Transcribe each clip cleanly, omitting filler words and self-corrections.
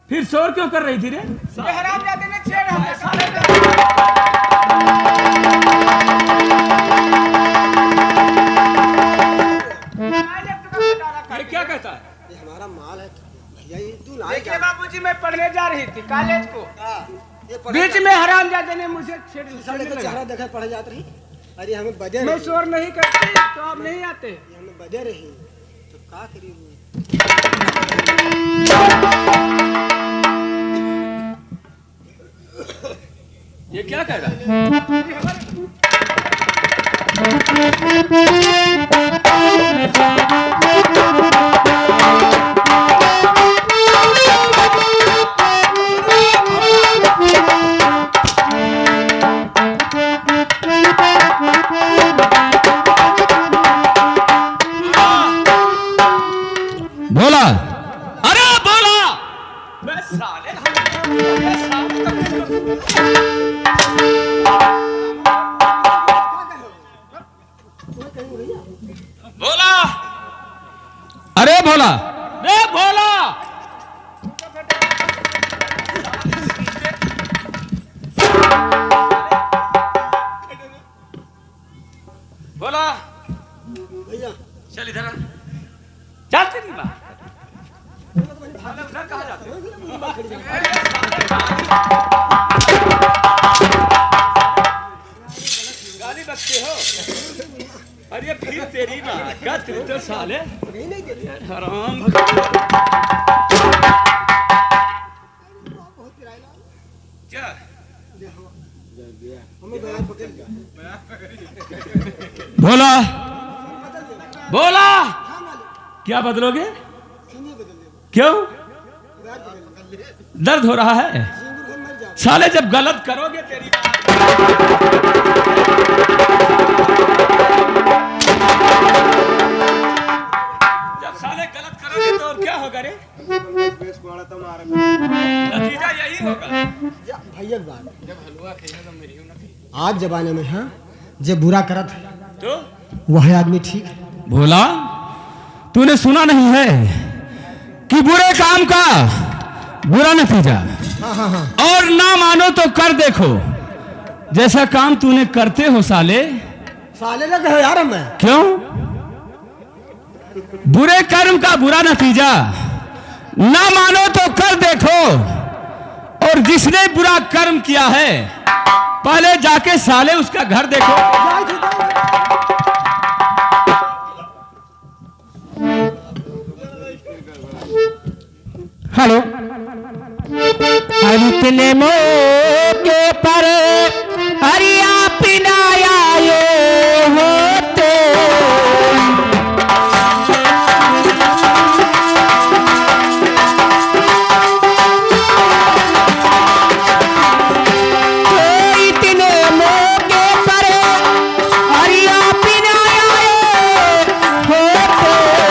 फिर शोर क्यों कर रही थी रे? हरामजादे ने छेड़ हमने साले ये क्या कहता है? ये हमारा माल है भैया, ये तू लाए देखिए बाबूजी, मैं पढ़ने जा रही थी कॉलेज को, ये बीच में हरामजादे ने मुझे साले का चेहरा देखा पढ़ जात रही। अरे हमें बजे मैं रही, शोर नहीं करती तो आप नहीं आते। ये हमें बजे रही तो का करी हुई। ये क्या कह रहा है? बोला, अरे बोला बे साले, बोला अरे भोला, बे बोला। बोला भैया चल इधर आ। चल तेरी माँ उधर कहाँ जाते हो? गाली बकते हो? अरे फिर तेरी माँ का तू तो साले हराम। क्या हमें बयान पकड़ गया। भोला, बोला क्या बदलोगे? क्यों? दर्द हो रहा है साले? जब गलत करोगे तेरी जब साले गलत करोगे तो और क्या होगा रे? नतीजा यही होगा। भैया बात आज जमाने में हाँ जो बुरा करत है तो वह आदमी ठीक है। भोला, तूने सुना नहीं है कि बुरे काम का बुरा नतीजा, हाँ हाँ हाँ और ना मानो तो कर देखो जैसा काम तूने करते हो साले। साले लगे हो यार मैं। क्यों? बुरे कर्म का बुरा नतीजा, ना मानो तो कर देखो, और जिसने बुरा कर्म किया है पहले जाके साले उसका घर देखो। हेलो, इतने मौके पर हरिया पिनाया ये होते, इतने मौके पर हरिया पिनाया ये होते,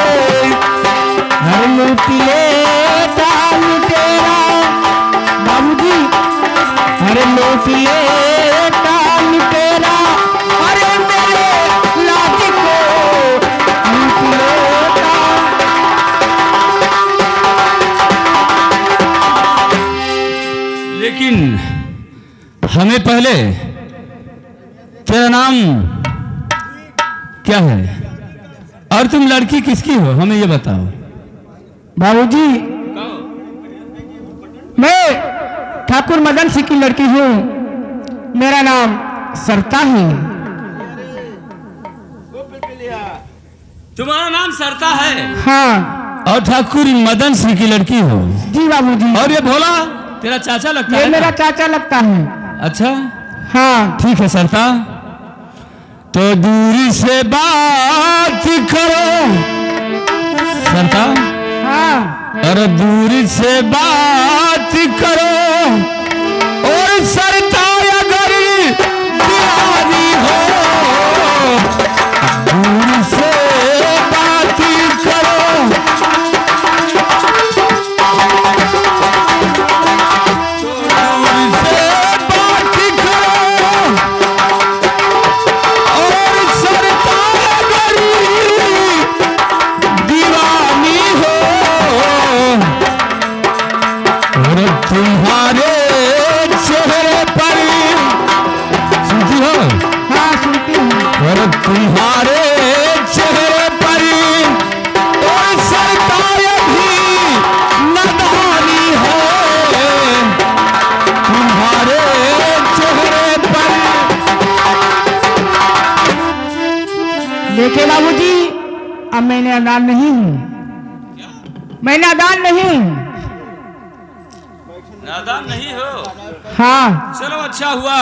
हर लुटिए दाल तेरा बाबूजी, अरे लुटिए दाल तेरा, अरे मेरे लाज को लुटिए दाल। लेकिन हमें पहले तेरा नाम क्या है और तुम लड़की किसकी हो, हमें ये बताओ। बाबूजी, मैं ठाकुर मदन सिंह की लड़की हूँ, मेरा नाम सरता है। तुम्हारा नाम सरता है? हाँ और ठाकुर मदन सिंह की लड़की हो? जी बाबूजी। और ये भोला तेरा चाचा लगता ये है? मेरा चाचा लगता है। अच्छा हाँ ठीक है सरता, तो दूरी से बात करो सरता, हाँ और दूरी से बात करो, और सरता अगर दीवानी हो दूरी से बात करो, दूरी से बात करो, और सरता अगर दीवानी हो तुम्हारे चेहरे पर सुनती हो? हाँ सुनती हूँ। और तुम्हारे चेहरे पर और सरकाए भी नादानी है, तुम्हारे चेहरे पर। देखिए बाबूजी, अब मैं नादान नहीं हूँ, मैं नादान नहीं हूँ। नादान नहीं हो? हाँ चलो अच्छा हुआ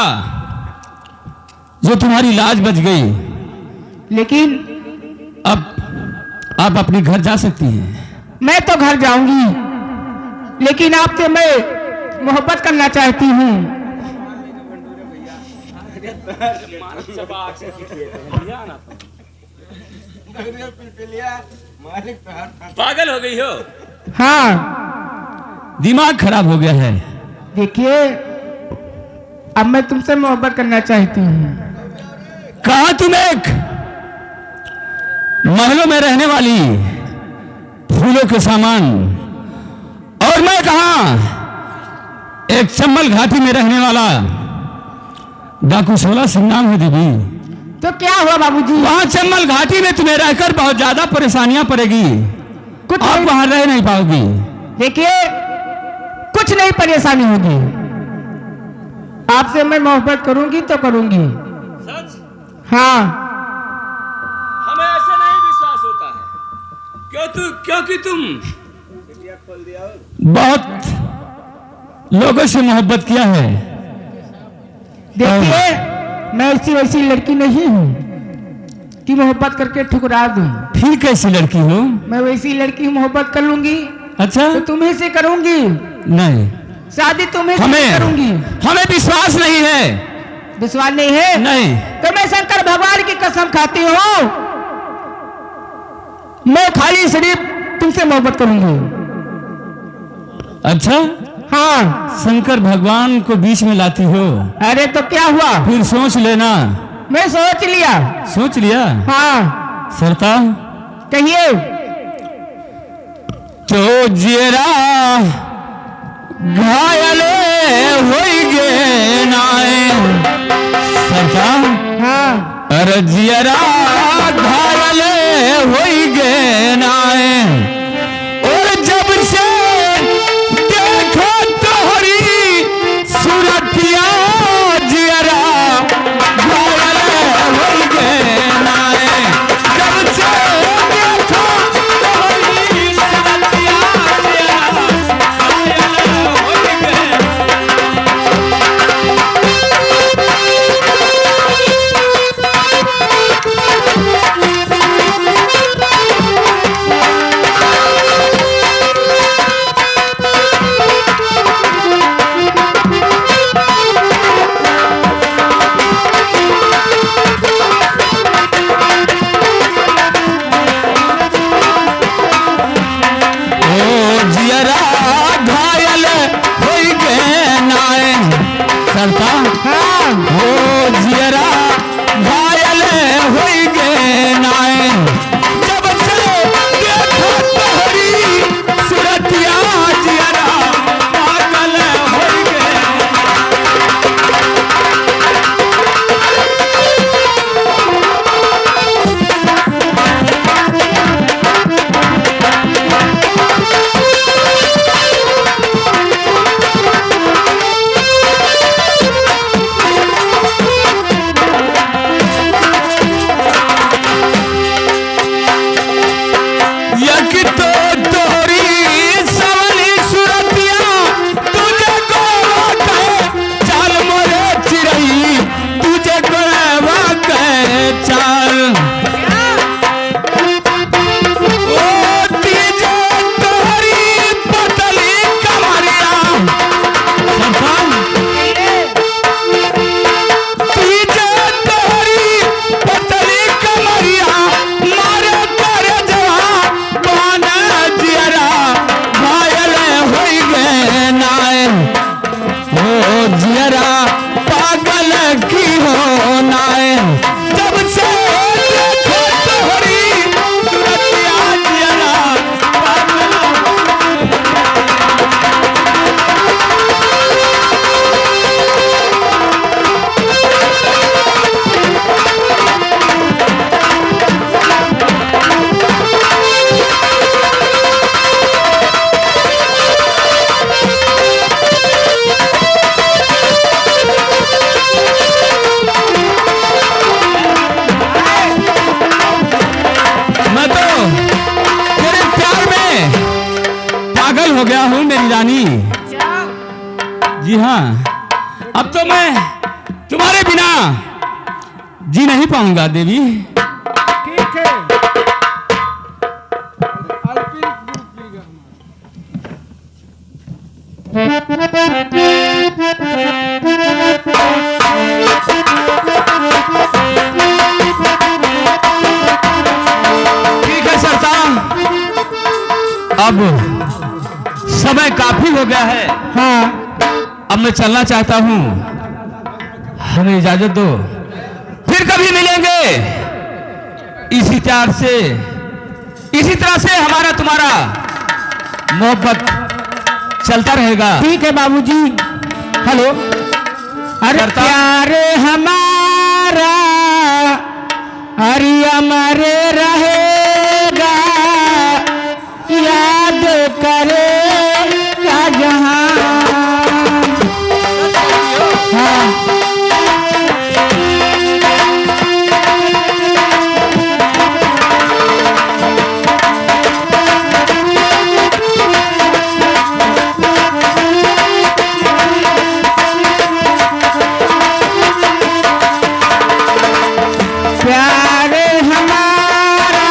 जो तुम्हारी लाज बच गई। लेकिन अब आप अपने घर जा सकती हैं। मैं तो घर जाऊंगी, लेकिन आपसे मैं मोहब्बत करना चाहती हूँ। पागल हो गई हो? हाँ दिमाग खराब हो गया है। देखिए, अब मैं तुमसे मोहब्बत करना चाहती हूँ। कहा तुम एक महलों में रहने वाली फूलों के सामान, और मैं कहा एक चंबल घाटी में रहने वाला डाकू 16 सिंह नाम है देवी। तो क्या हुआ बाबूजी? वहां चंबल घाटी में तुम्हें रहकर बहुत ज्यादा परेशानियां पड़ेगी, कुछ आप नहीं, वहां रह नहीं पाओगी। देखिए कुछ नहीं परेशानी होगी। आपसे मैं मोहब्बत करूंगी तो करूंगी। सच? हाँ हमें ऐसे नहीं विश्वास होता है। क्योंकि तुम बहुत लोगों से मोहब्बत किया है। देखिए, मैं ऐसी वैसी लड़की नहीं हूँ कि मोहब्बत करके ठुकरा दूं। फिर कैसी लड़की हो? मैं वैसी लड़की मोहब्बत कर लूंगी अच्छा तो तुम्हें से करूंगी, नहीं, शादी तुम्हें से करूंगी। हमें विश्वास नहीं है। विश्वास नहीं है? नहीं, तो मैं शंकर भगवान की कसम खाती हूँ, मैं खाली सिर्फ तुमसे मोहब्बत करूंगी। अच्छा, हाँ। शंकर भगवान को बीच में लाती हो? अरे तो क्या हुआ? फिर सोच लेना। मैं सोच लिया। सोच लिया? हाँ सरता कहिए। तो जेरा घायल होइगे नाए सरता। हाँ अरे जेरा घायल होइगे नाए, और जब से देखो तोहरी सूरतिया जेरा घायल होइगे नाए, जब से देखो तोहरी सूरतिया जेरा घायल होइगे। रानी। जी हाँ, अब तो मैं तुम्हारे बिना जी नहीं पाऊंगा देवी। ठीक है। ठीक है सरताम, अब समय काफी हो गया है। हाँ, अब मैं चलना चाहता हूँ, हमें इजाजत दो। फिर कभी मिलेंगे इसी प्यार से, इसी तरह से हमारा तुम्हारा मोहब्बत चलता रहेगा। ठीक है बाबूजी। हेलो। अरे करता? प्यार हमारा हरि अमरे रहेगा, याद करेगा जहां। हाँ। प्यार हमारा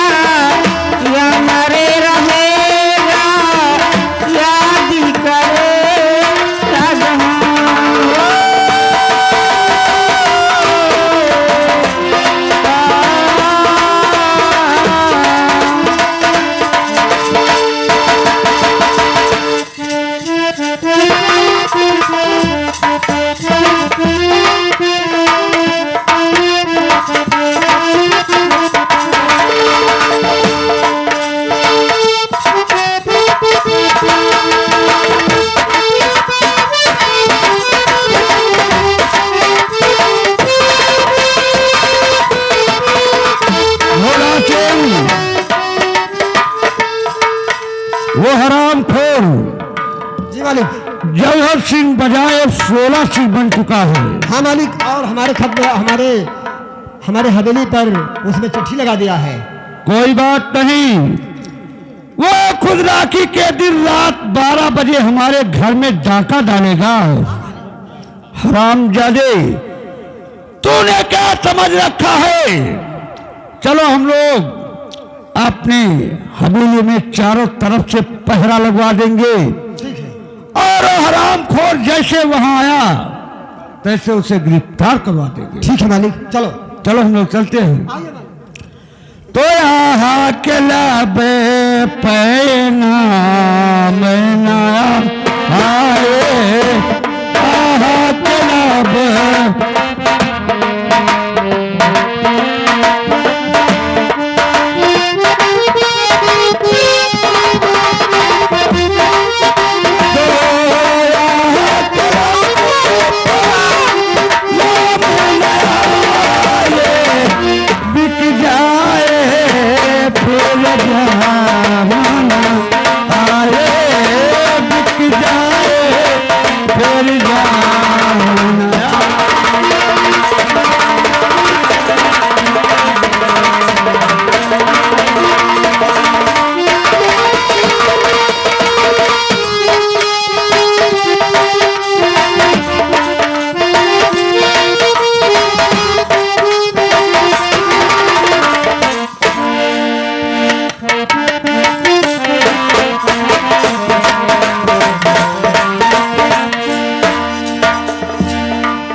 अमरे रहेगा, याद करेगा जहां। वो हराम खोर जी मालिक। जौहर सिंह बजाय 16 सिंह बन चुका है। हाँ मालिक, और हमारे खत में हमारे हवेली पर उसने चिट्ठी लगा दिया है। कोई बात नहीं, वो खुद राखी के दिन रात 12 बजे हमारे घर में डाका डालेगा। हरामजादे, तूने क्या समझ रखा है? चलो हम लोग अपने हवेली में चारों तरफ से पहरा लगवा देंगे, और हरामखोर जैसे वहां आया तैसे उसे गिरफ्तार करवा देंगे। ठीक है मालिक, चलो। चलो हम लोग चलते हैं। आइए मालिक। तो यहाँ के लबे पैना मैना आए, यहाँ के लबे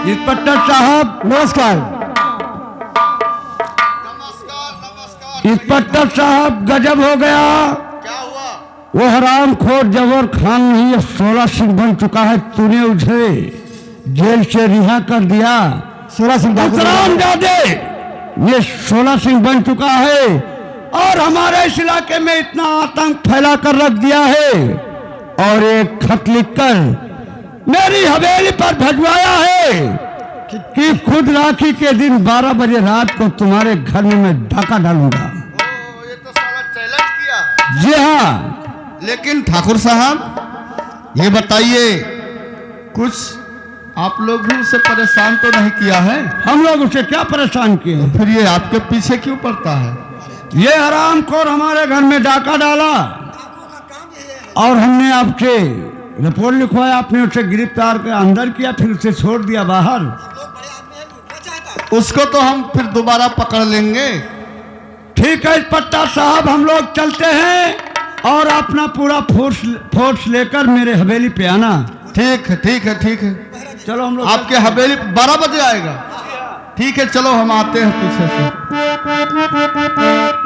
इंस्पेक्टर साहब नमस्कार। इंस्पेक्टर साहब, गजब हो गया। क्या हुआ? वो हरामखोर जवर खान नहीं है, 16 सिंह बन चुका है। तूने उसे जेल से रिहा कर दिया। 16 सिंह हरामजादे, ये 16 सिंह बन चुका है और हमारे इस इलाके में इतना आतंक फैला कर रख दिया है, और एक खत लिखकर मेरी हवेली पर भिजवाया है कि खुद राखी के दिन 12 बजे रात को तुम्हारे घर में मैं डाका डालूंगा। ये तो साला चैलेंज किया है। जी हाँ। लेकिन ठाकुर साहब, ये बताइए, कुछ आप लोग भी उसे परेशान तो नहीं किया है? हम लोग उसे क्या परेशान किए? फिर ये आपके पीछे क्यों पड़ता है? ये हरामखोर हमारे घर में डाका डाला और हमने आपसे रिपोर्ट लिखवाया, आपने उसे गिरफ्तार कर अंदर किया, फिर उसे छोड़ दिया बाहर। उसको तो हम फिर दोबारा पकड़ लेंगे। ठीक है पट्टा साहब, हम लोग चलते हैं और अपना पूरा फोर्स लेकर मेरे हवेली पे आना। ठीक है ठीक है ठीक है, चलो हम लोग आपके हवेली 12 बजे आएगा। ठीक है चलो हम आते हैं पीछे से।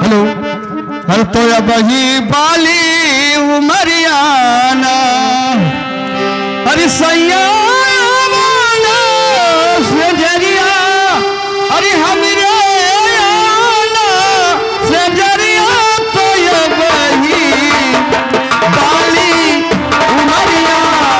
हेलो, हर तो वही बाली उमरियाना, अरे सैया से जरिया, अरे हमरे से जरिया, तो ये वही बाली उमरियाना।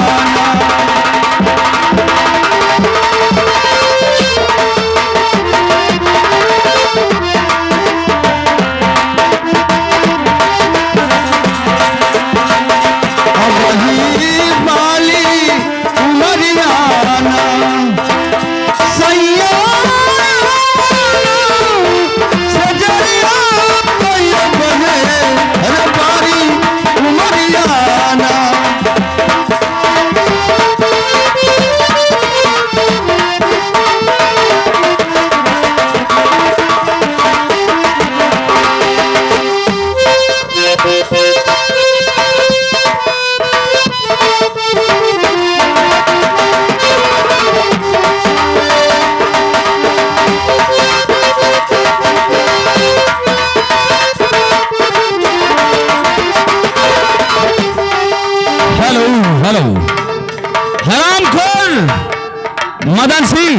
मदन सिंह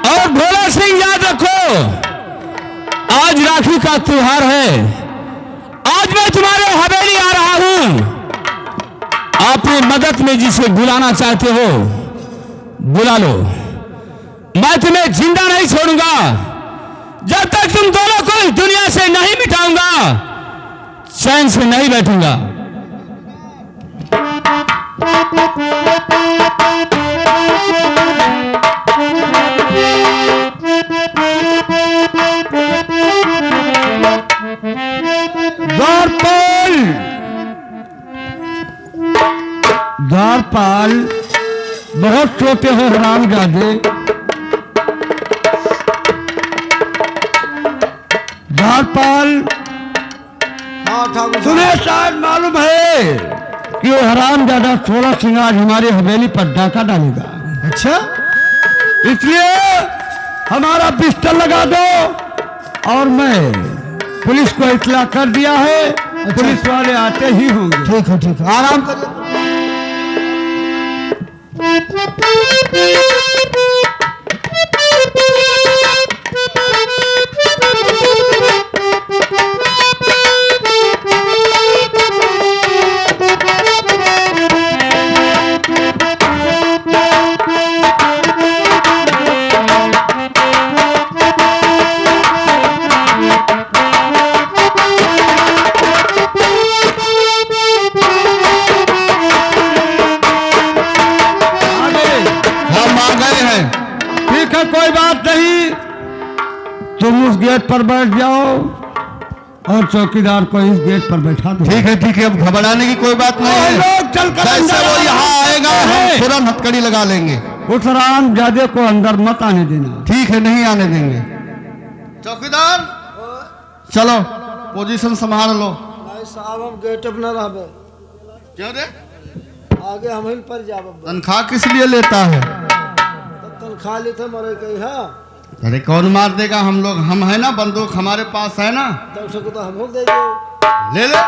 और भोला सिंह, याद रखो आज राखी का त्योहार है। आज मैं तुम्हारे हवेली आ रहा हूं। अपनी मदद में जिसे बुलाना चाहते हो बुला लो। मैं तुम्हें जिंदा नहीं छोड़ूंगा जब तक तुम दोनों को इस दुनिया से नहीं मिटाऊंगा, चैन से नहीं बैठूंगा। द्वारपाल, बहुत सोते हो हरामजादे। द्वारपाल, तुम्हें शायद मालूम है कि वो हरामजादा 16 सिंह आज हमारी हवेली पर डाका डालेगा। अच्छा, इसलिए हमारा बिस्तर लगा दो और मैं पुलिस को इत्तला कर दिया है। अच्छा। पुलिस वाले आते ही होंगे। ठीक है आराम करिए। कोई बात नहीं, तुम उस गेट पर बैठ जाओ और चौकीदार को इस गेट पर बैठा दो। ठीक है, अब घबराने की कोई बात नहीं है। लोग चलकर जैसे वो यहाँ आएगा हम तुरंत हथकड़ी लगा लेंगे। उस हरामजादे को अंदर मत आने देना। ठीक है, नहीं आने देंगे। चौकीदार चलो पोजीशन संभाल लो। भाई साहब हम गेट पर न रहबे। क्यों रे? आगे हम ही पर जाब। तनख्वाह किस लिए लेता है? तनख्वाह लेते मरे कहीं। हाँ, अरे कौन मार देगा? हम लोग, हम है ना, बंदूक हमारे पास है ना। तब से तो हम दे दो। ले ले।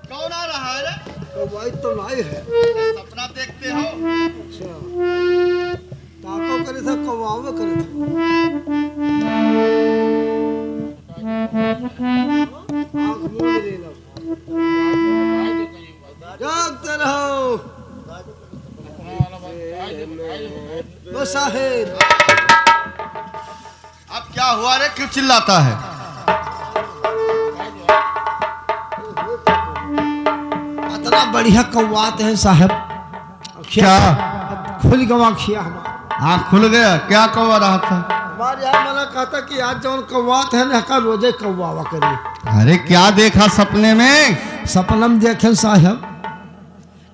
कौन आ रहा है रे? तो नहीं है। सपना देखते हो? अच्छा, ताको करे था, कवावे करे था। आँख मूंद लेना। जागते रहो। बस साहेब। अब क्या हुआ रे? क्यों चिल्लाता है? बढ़िया कौवाते हैं साहब। क्या खुल गवा खिया हमारा। आँख खुल गया? क्या कौवा रहा था? हमारे यहाँ मना कहता कि आज जौन कौवात है ना का रोजे कौवावा करिए। अरे क्या देखा सपने में? सपनम देखे साहब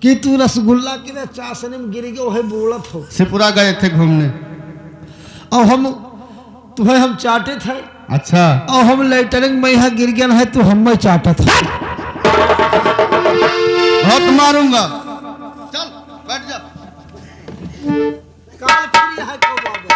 कि तू रसगुल्ला की ना चाशनी में गिर गए वही बोलत हो। सिपुरा गए थे घूमने। और हम तुम्हें हम चाटे थे। अच्छा। और हम लेटरिंग में यहाँ गिर गया है तो हम चाटा था। बहुत मारूंगा। चल बैठ जा। काल फिर यहाँ कौवा बे।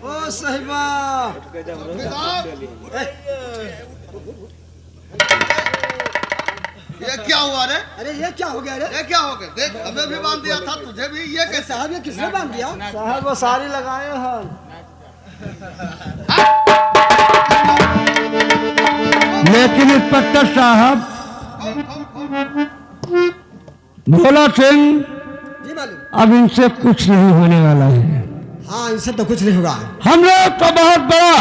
ओ साहिबा ये क्या हुआ रे? अरे ये क्या हो गया रे? ये क्या हो गया? देख हमें भी बांध दिया था, तुझे भी। ये कैसे? साहब ये किसने बांध दिया? साहब वो सारी लगाए हैं। लेकिन इंस्पेक्टर साहब, भोला सिंह, जी मालूम। अब इनसे कुछ नहीं होने वाला है। हाँ इनसे तो कुछ नहीं होगा। हम लोग तो बहुत बड़ा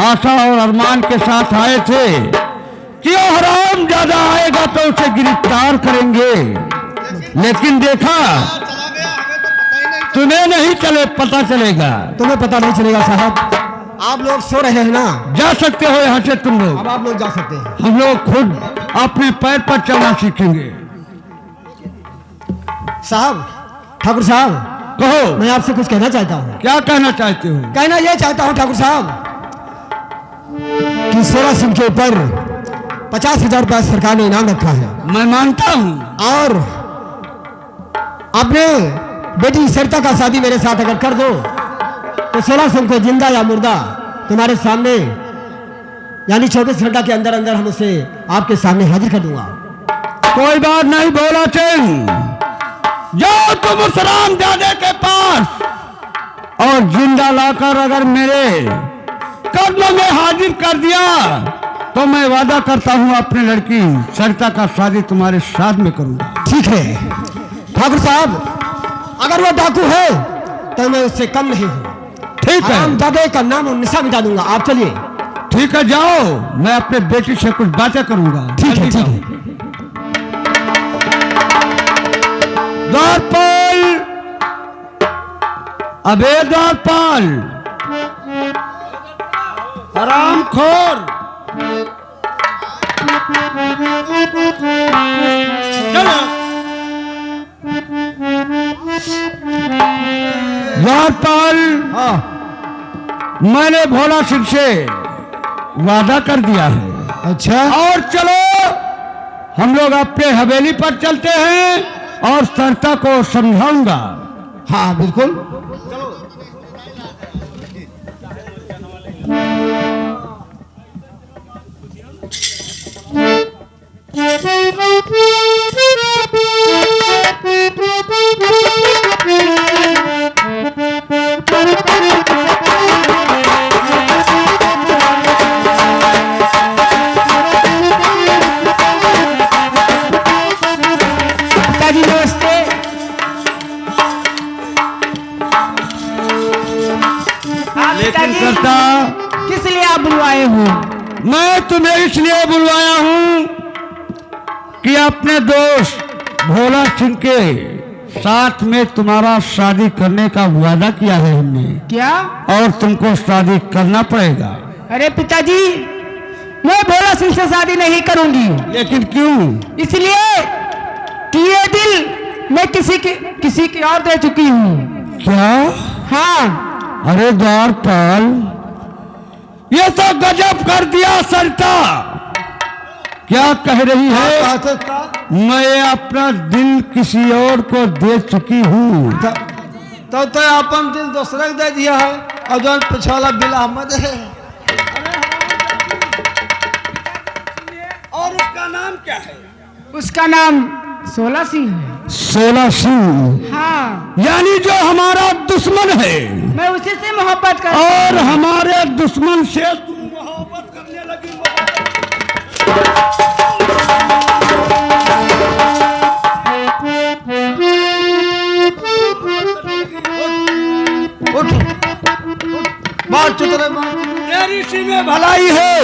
आशा और अरमान के साथ आए थे कि वो हराम ज्यादा आएगा तो उसे गिरफ्तार करेंगे, लेकिन देखा चला गया, हमें तो पता ही नहीं। तुम्हें नहीं चले, पता चलेगा। तुम्हें पता नहीं चलेगा साहब। आप लोग सो रहे हैं ना? जा सकते हो यहाँ से तुम लोग। अब आप लोग जा सकते हैं। हम लोग खुद अपने पैर पर चलना सीखेंगे। साहब, ठाकुर साहब, कहो, मैं आपसे कुछ कहना चाहता हूँ। क्या कहना चाहते हो? कहना यह चाहता हूँ ठाकुर साहब कि सोरा सिंह के ऊपर 50,000 रुपया सरकार ने इनाम रखा है। मैं मानता हूँ। और अपने बेटी सरिता का शादी मेरे साथ अगर कर दो तो 16 सिंह को जिंदा या मुर्दा तुम्हारे सामने यानी 24 घंटा के अंदर अंदर हम उसे आपके सामने हाजिर कर दूंगा। कोई बात नहीं भोला सिंह, जाओ तुम उस रामजादे के पास और जिंदा लाकर अगर मेरे कदमों में हाजिर कर दिया तो मैं वादा करता हूँ अपनी लड़की सरिता का शादी तुम्हारे साथ में करूंगा। ठीक है ठाकुर साहब, अगर वो डाकू है तो मैं उससे कम नहीं हूँ। ठीक है, हराम जादे का नाम और निशा मिटा दूंगा। आप चलिए। ठीक है, जाओ, मैं अपने बेटी से कुछ बातें करूंगा। ठीक है, ठीक है। द्वारपाल, अबे द्वारपाल, हरामखोर, चलो द्वारपाल, हाँ, मैंने भोला सिंह से वादा कर दिया है। अच्छा, और चलो हम लोग अपने हवेली पर चलते हैं और सरता को समझाऊंगा। हाँ बिल्कुल। पिताजी नमस्ते। हाँ लेकिन पिताजी, सरता, किस लिए आप बुलवाए हो? मैं तुम्हें इसलिए बुलवाया हूं कि अपने दोस्त भोला सिंह के साथ में तुम्हारा शादी करने का वादा किया है हमने, क्या? और तुमको शादी करना पड़ेगा। अरे पिताजी, मैं भोला सिंह से शादी नहीं करूंगी। लेकिन क्यों? इसलिए कि ये दिल मैं किसी की और दे चुकी हूँ। क्या? हाँ। अरे द्वारपाल, ये तो गजब कर दिया सरता। क्या कह रही है? मैं अपना दिल किसी और को दे चुकी हूँ। तो अपन दिल दूसरे को दे दिया है, और जो पिछवाला बिल अहमद है। और उसका नाम क्या है? उसका नाम 16 सिंह है। 16 सिंह? हाँ, यानी जो हमारा दुश्मन है, मैं उसी से मोहब्बत कर। और हमारे दुश्मन से तुम मोहब्बत करने लगी। उठ, बाहर चुतरे, तेरी सी में भलाई है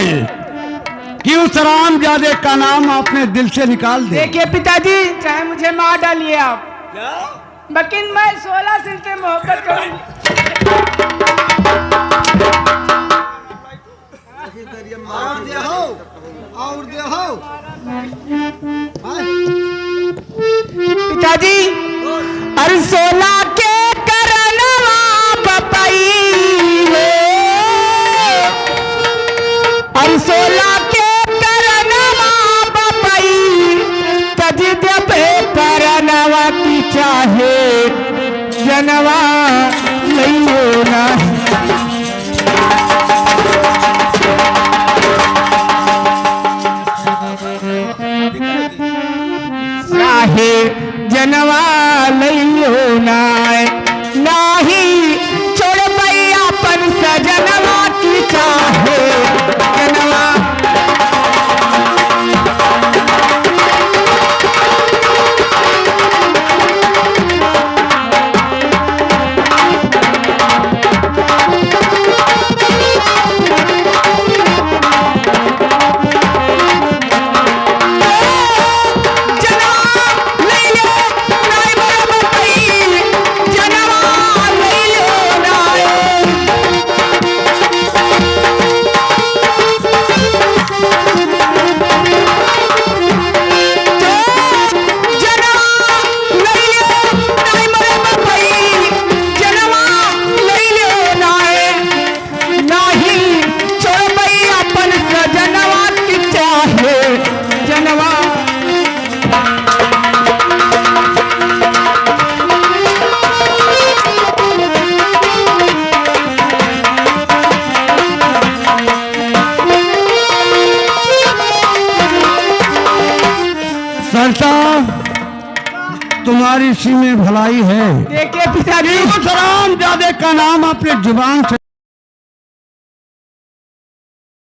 कि उस रामजादे का नाम अपने दिल से निकाल दे। देखिए पिताजी, चाहे मुझे मार डालिए आप, क्या? लेकिन मैं 16 सिंह से मोहब्बत करूंगी। और दे हो। पिताजी, अरे 16 के करनवा बपाई हो, अरे 16 के करनवा बपाई, तजी पे करनवा की चाहे जनवा नहीं होना। राहे जनवा लइयो नाय, नाही छोड़ पैया पर सजनवा की चाहे जनवा। सरता, तुम्हारी सी में भलाई है। देखिए पिताजी, उस रामजादे का नाम अपने जुबान से